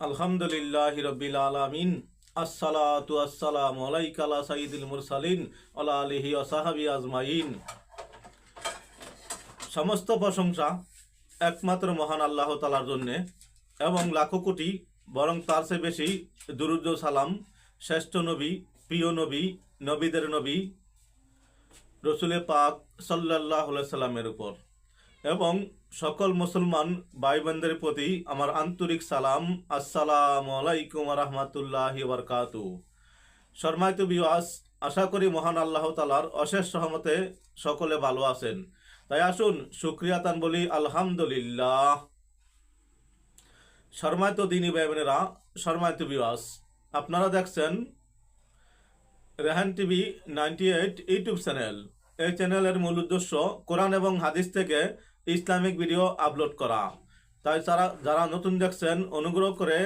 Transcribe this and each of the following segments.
আলহামদুলিল্লাহি রাব্বিল আলামিন। আসসালাতু আসসালামু আলাইকা লা সাইয়্যিদুল মুরসালিন ওয়া আলিহি ওয়া সাহবিহি আজমাইন। সমস্ত প্রশংসা একমাত্র মহান আল্লাহ তাআলার জন্য এবং লাখো কোটি বরং তার চেয়ে বেশি দুরূদ ও সালাম শ্রেষ্ঠ নবী, প্রিয় নবী, নবীদের নবী রসুলে পাক সাল্লাল্লাহু আলাইহি সাল্লামের উপর এবং সকল মুসলমান ভাই বোনদের প্রতি আমার আন্তরিক সালাম। আসসালামু আলাইকুম ওয়া রাহমাতুল্লাহি ওয়া বারাকাতুহু। সম্মানিত ভিউয়ার্স, আশা করি মহান আল্লাহ তাআলার অশেষ রহমতে সকলে ভালো আছেন। তাই আসুন শুকরিয়া তান বলি আলহামদুলিল্লাহ। সম্মানিত দিনী ভাই বোনেরা, সম্মানিত ভিউয়ার্স, আপনারা দেখছেন রেহান টিভি 98 ইউটিউব চ্যানেল। এই চ্যানেলের মূল উদ্দেশ্য কোরআন এবং হাদিস থেকে ইসলামিক ভিডিও আপলোড করা। তাই যারা নতুন দেখছেন অনুগ্রহ করে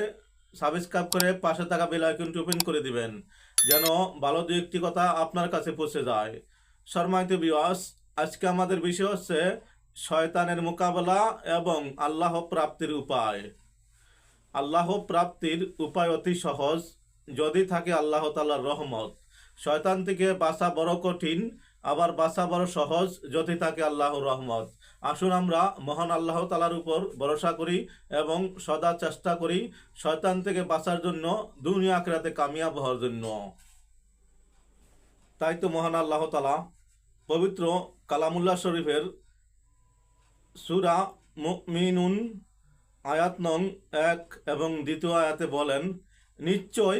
সাবস্ক্রাইব করে পাশে থাকা বেল আইকনটি ওপেন করে দিবেন, যেন ভালো দু একটি কথা আপনার কাছে পৌঁছে যায়। সম্মানিত ভিউয়ার্স, আজকে আমাদের বিষয় হচ্ছে শয়তানের মোকাবেলা এবং আল্লাহ প্রাপ্তির উপায়। আল্লাহ প্রাপ্তির উপায় অতি সহজ, যদি থাকে আল্লাহ তাআলার রহমত। শয়তান থেকে বাঁচা বড় কঠিন, আবার বাঁচা বড় সহজ যদি থাকে আল্লাহর রহমত। আসুন আমরা মহান আল্লাহ তাআলার উপর ভরসা করি এবং সদা চেষ্টা করি শয়তান থেকে বাঁচার জন্য, দুনিয়া আখিরাতে কামিয়াব হওয়ার জন্য। তাই তো মহান আল্লাহ তাআলা পবিত্র কালামুল্লাহ শরীফের সূরা মুমিনুন আয়াত নং 1 এবং দ্বিতীয় আয়াতে বলেন, নিশ্চয়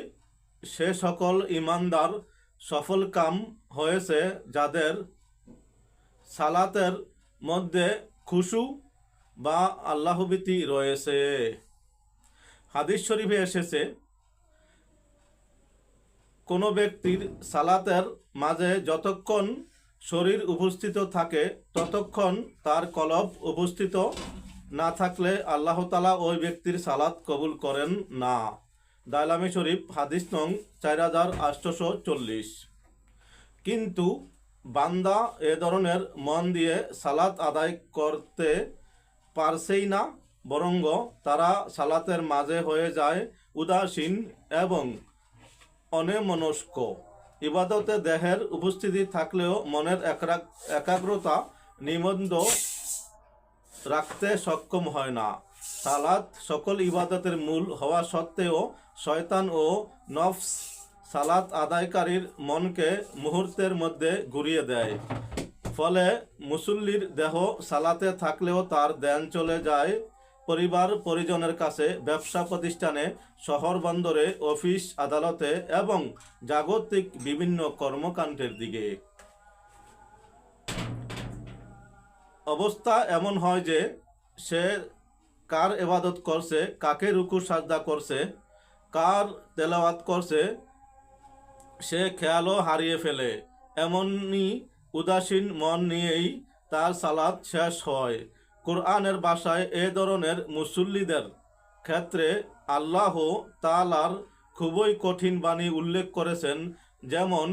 সে সকল ঈমানদার সফল কাম হয়েছে যাদের সালাতের মধ্যে খুশু বা আল্লাহভীতি রয়েছে। হাদিস শরীফে এসেছে, কোনো ব্যক্তির সালাতের মাঝে যতক্ষণ শরীর উপস্থিত থাকে ততক্ষণ তার কলব উপস্থিত না থাকলে আল্লাহ তাআলা ওই ব্যক্তির সালাত কবুল করেন না। দাইলামি শরীফ হাদিস নং 4840। কিন্তু বান্দা এ ধরনের মন দিয়ে সালাত আদায় করতে পারছেই না, বরং তারা সালাতের মাঝে হয়ে যায় উদাসীন এবং অন্যমনস্ক। ইবাদতে দেহের উপস্থিতি থাকলেও মনের একাগ্রতা নিবদ্ধ রাখতে সক্ষম হয় না। সালাত সকল ইবাদতের মূল হওয়া সত্ত্বেও শয়তান ও নফস সালাত আদায়কারীর মনকে মুহূর্তের মধ্যে ঘুরিয়ে দেয়। ফলে মুসল্লির দেহ সালাতে থাকলেও তার ধ্যান চলে যায় পরিবার পরিজনের কাছে, ব্যবসা প্রতিষ্ঠানে, শহর বন্দরে, অফিস আদালতে এবং জাগতিক বিভিন্ন কর্মকাণ্ডের দিকে। অবস্থা এমন হয় যে সে কার ইবাদত করছে, কাকে রুকু সাজদা করছে, কার তেলাওয়াত করছে সে খেয়ালও হারিয়ে ফেলে। এমনই উদাসীন মন নিয়েই তার সালাত শেষ হয়। কোরআনের ভাষায় এ ধরনের মুসল্লিদের ক্ষেত্রে আল্লাহ তাআলার খুবই কঠিন বাণী উল্লেখ করেছেন, যেমন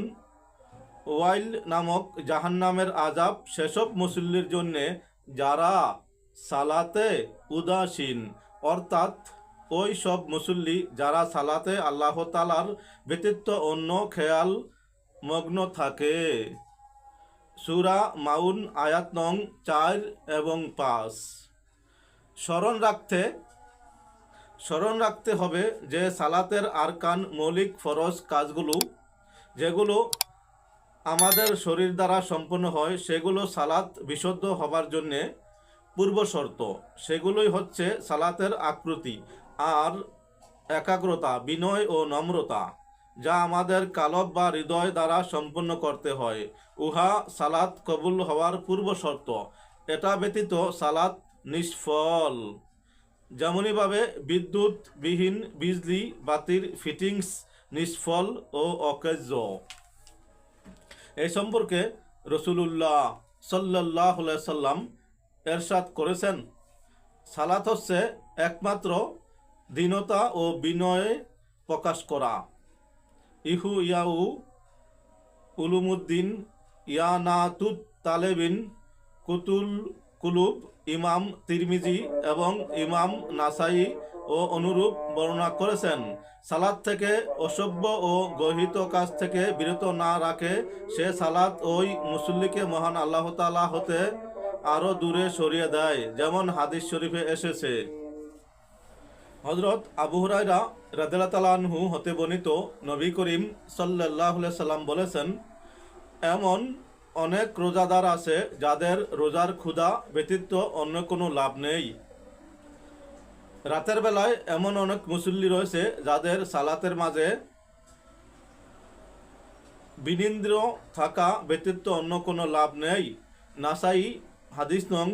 ওয়াইল নামক জাহান্নামের আযাব সেসব মুসল্লির জন্যে যারা সালাতে উদাসীন, অর্থাৎ ওই সব মুসল্লি যারা সালাতে আল্লাহ তাআলার ব্যতীত অন্য খেয়াল মগ্ন থাকে। সূরা মাউন আয়াত নং 4 এবং 5। স্মরণ রাখতে হবে যে সালাতের আরকান, মৌলিক ফরজ কাজগুলো যেগুলো আমাদের শরীর দ্বারা সম্পন্ন হয়, সেগুলো সালাত বিশুদ্ধ হবার জন্যে পূর্ব শর্ত। সেগুলোই হচ্ছে সালাতের আকৃতি আর একাগ্রতা, বিনয় ও নম্রতা, যা আমাদের কালব বা হৃদয় দ্বারা সম্পন্ন করতে হয়। উহা সালাত কবুল হওয়ার পূর্ব শর্ত। এটা ব্যতীত সালাত নিষ্ফল। যেমনইভাবে বিদ্যুৎবিহীন বিজলি বাতির ফিটিংস নিষ্ফল ও অকার্য। এই সম্পর্কে রাসূলুল্লাহ সাল্লাল্লাহু আলাইহি সাল্লাম এরশাদ করেছেন, সালাত হচ্ছে একমাত্র দীনতা ও বিনয়ে প্রকাশ করা। ইয়াউ উলুমুদ্দিন ইয়ানাতুত তালেবিন কুতুল কুলুব, ইমাম তিরমিজি এবং ইমাম নাসাই ও অনুরূপ বর্ণনা করেছেন। সালাত থেকে অসভ্য ও গর্হিত কাজ থেকে বিরত না রাখে সে সালাত ওই মুসল্লিকে মহান আল্লাহ তাআলা হতে আরো দূরে সরিয়ে দেয়, যেমন হাদিস শরীফে এসেছে। হযরত আবু হুরায়রা রাদিয়াল্লাহু তাআলা আনহু হতে বর্ণিত, নবী করিম সাল্লাল্লাহু আলাইহি সাল্লাম বলেছেন, এমন অনেক রোজাদার আছে যাদের রোজার ক্ষুধা ব্যতীত অন্য কোনো লাভ নেই। রাতের বেলায় এমন অনেক মুসল্লি রয়েছে যাদের সালাতের মাঝে বিনিন্দ্র থাকা ব্যতীত অন্য কোনো লাভ নেই। নাসাই হাদিস নং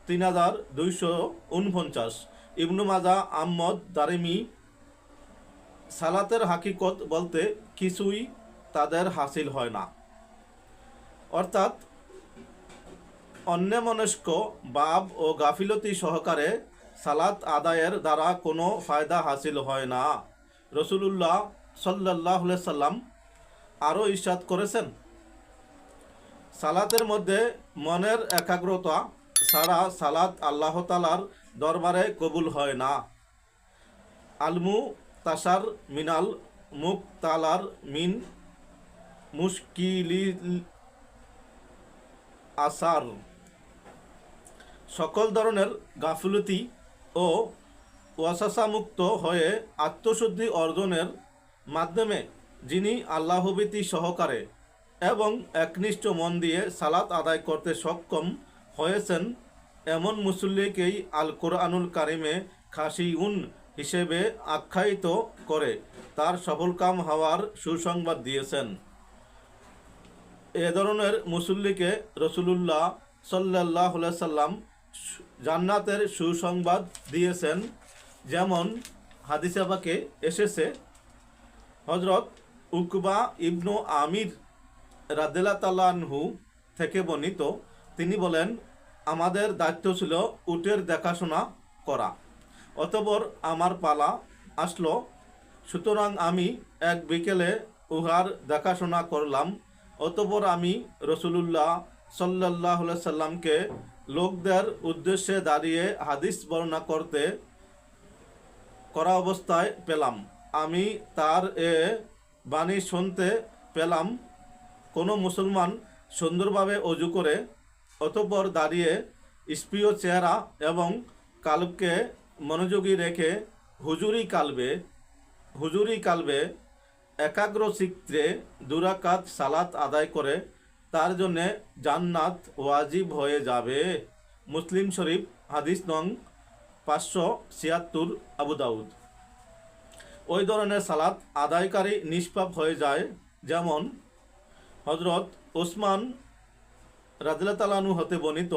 3249। ইবনু মাজা, আহমদ, দারিমি সালাতের হাকিকত বলতে কিছুই তাদের হাসিল হয় না, অর্থাৎ অন্যমনস্ক ভাব ও গাফিলতি সহকারে সালাত আদায়ের দ্বারা কোনো ফায়দা হাসিল হয় না। রাসূলুল্লাহ সাল্লাল্লাহু আলাইহি সাল্লাম আরও ইরশাদ করেছেন, সালাতের মধ্যে মনের একাগ্রতা ছাড়া সালাত আল্লাহ তাআলার দরবারে কবুল হয় না। আলমু তাসার মিনাল মুক্তালার মিন মুশকিলিল আসার। সকল ধরনের গাফিলতি ও ওয়াসাসামুক্ত হয়ে আত্মশুদ্ধি অর্জনের মাধ্যমে যিনি আল্লাহভীতি সহকারে এবং একনিষ্ঠ মন দিয়ে সালাত আদায় করতে সক্ষম হয়েছেন, এমন মুসল্লিকেই আল কোরআনুল কারিমে খাশিউন হিসেবে আখ্যায়িত করে তার সফলকাম হওয়ার সুসংবাদ দিয়েছেন। এ ধরনের মুসল্লিকে রাসূলুল্লাহ সাল্লাল্লাহু আলাইহি সাল্লাম জান্নাতের সুসংবাদ দিয়েছেন, যেমন হাদিসে পাকে এসেছে। হযরত উকবা ইবনু আমির রাদিয়াল্লাহু তাআলা আনহু থেকে বর্ণিত, তিনি বলেন, আমাদের দায়িত্ব ছিল উটের দেখাশোনা করা। অতঃপর আমার পালা আসলো, সুতরাং আমি এক বিকেলে উহার দেখাশোনা করলাম। অতঃপর আমি রাসূলুল্লাহ সাল্লাল্লাহু আলাইহি সাল্লামকে লোকদের উদ্দেশ্যে দাঁড়িয়ে হাদিস বর্ণনা করা অবস্থায় পেলাম। আমি তার এ বাণী শুনতে পেলাম, কোনো মুসলমান সুন্দরভাবে অজু করে অতঃপর দাঁড়িয়ে স্পৃহ চেহারা এবং কালবকে মনোযোগী রেখে হুজুরি কালবে একাগ্র চিত্রে দুরাকাত সালাত আদায় করে তার জন্যে জান্নাত ওয়াজিব হয়ে যাবে। মুসলিম শরীফ হাদিস নং 576, আবু দাউদ। ওই ধরনের সালাত আদায়কারী নিষ্পাপ হয়ে যায়, যেমন হযরত ওসমান রাদিয়াল্লাহু তাআলা আনহু হতে বর্ণিত,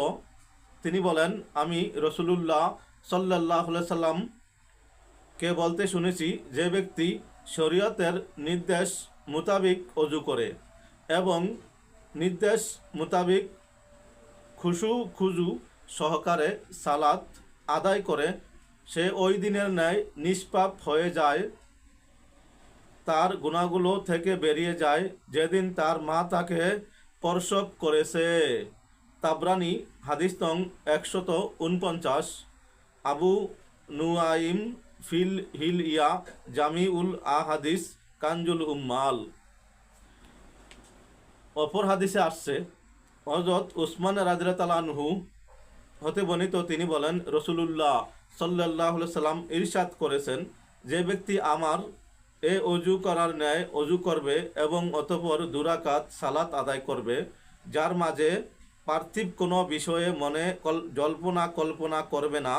তিনি বলেন, আমি রাসূলুল্লাহ সাল্লাল্লাহু আলাইহি সাল্লামকে বলতে শুনেছি, যে ব্যক্তি শরীয়তের নির্দেশ মোতাবিক অজু করে এবং নির্দেশ মোতাবিক খুজু সহকারে সালাত আদায় করে, সে ওই দিনের ন্যায় নিষ্পাপ হয়ে যায়, তার গুনাহগুলো থেকে বেরিয়ে যায় যেদিন তার মা তাকে প্রসব করেছে। তাবরানী হাদিস নং 149। আবু নুআইম ফিল হিলইয়া জামিউল আহাদিস কানজুল উম্মাল। অপর হাদিসে আসছে, হযরত উসমান রাদিয়াল্লাহু তাআলা আনহু হতে বর্ণিত, তিনি বলেন, রাসূলুল্লাহ সাল্লাল্লাহু আলাইহি সাল্লাম ইরশাদ করেছেন, যে ব্যক্তি আমার এ অজু করার ন্যায় অজু করবে এবং অতঃপর দুরাকাত সালাত আদায় করবে, যার মাঝে পার্থিব কোনো বিষয়ে মনে কল্পনা করবে না,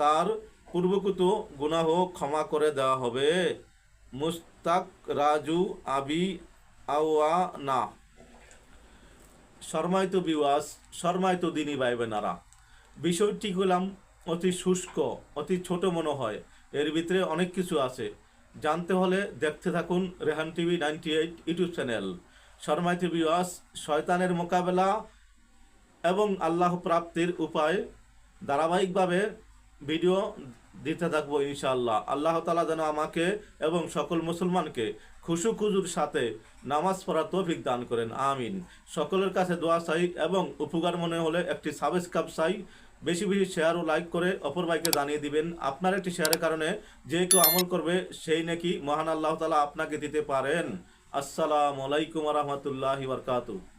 তার পূর্বকৃত গুনাহ ক্ষমা করে দেওয়া হবে। মুস্তাক রাজু আবি আওয়ানা। সম্মানিত ভিউয়ার্স, সম্মানিত দিনী ভাই বোনেরা, বিষয়টি হলাম অতি শুষ্ক, অতি ছোট মনে হয়, এর ভিতরে অনেক কিছু আছে। জানতে হলে দেখতে থাকুন রেহান টিভি 98 ইউটিউব চ্যানেল। সম্মানিত ভিউয়ার্স, শয়তানের মোকাবেলা এবং আল্লাহ প্রাপ্তির উপায় ধারাবাহিকভাবে ভিডিও দিতে থাকবো ইনশাআল্লাহ। আল্লাহ তাআলা যেন আমাকে এবং সকল মুসলমানকে খুজুর সাথে নামাজ পড়ার তৌফিক দান করেন, আমিন। সকলের কাছে দোয়া চাই এবং উপকার মনে হলে একটি সাবস্ক্রাইব চাই। বেশি বেশি শেয়ার ও লাইক করে অপর ভাইকে জানিয়ে দিবেন। আপনার একটি শেয়ারের কারণে যে কেউ আমল করবে সেই নাকি মহান আল্লাহ তাআলা আপনাকে দিতে পারেন। আসসালামু আলাইকুম ওয়া রাহমাতুল্লাহি ওয়া বারাকাতুহু।